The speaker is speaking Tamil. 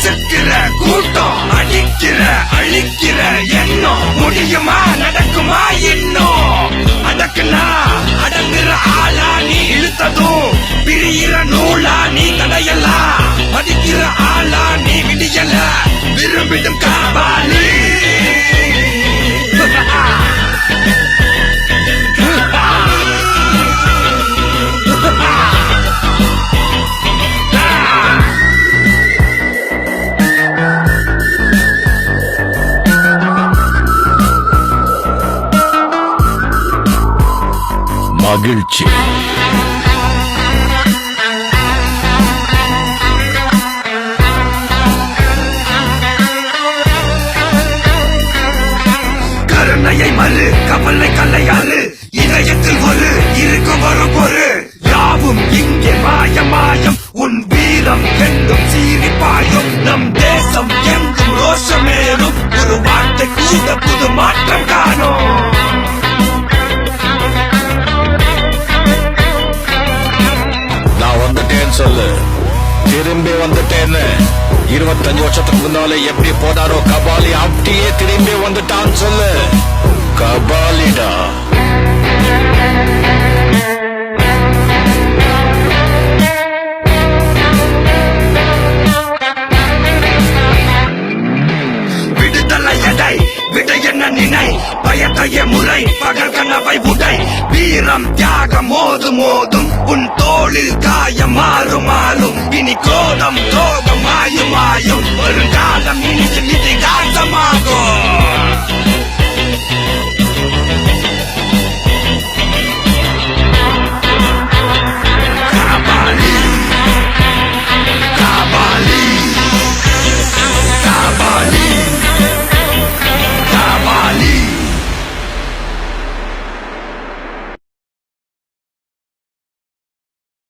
கசக்கிற கூட்டம், அடிக்கிற அழிக்கிற எண்ணம், முடியுமா நடக்குமா இன்னும்? அடக்குனா அடங்குற ஆளா நீ இழுத்ததும், பிரியிற நூலா நீ தடையலாம், மதிக்கிற ஆளா நீ விடியல, விரும்பிடும் காபாலி. மகிழ்ச்சி. கருணையை மறு, கவலை கல்லையாறு, இதயத்தில் ஒரு இருக்கும் வரும் பொரு, யாவும் இங்கே மாயம் மாயம், உன் வீரம் என்றும் சீறி பாயும், நம் தேசம் எங்கும் ரோஷமேறும், ஒரு வார்த்தை கூட புது மாற்றம் காணும். நான் வந்துட்டேன்னு சொல்லு, திரும்பி வந்துட்டேன்னு. 25 வருஷத்துக்கு முன்னாலே எப்படி போனாரோ கபாலி, அப்படியே திரும்பி வந்துட்டான்னு சொல்லு. கபாலிடா. விடுதலை எடை, விடை என்ன நினை, பயத்தைய முறை, பகல் கனவை உடை, வீரம் தியாகம் மோதும் மோதும், உன் தோளில் காயம் மாறும் மாறும், இனி கோலம் தோகம் மாயும் மாயும், ஒரு காலம் இனி இதிகாசமாகும்.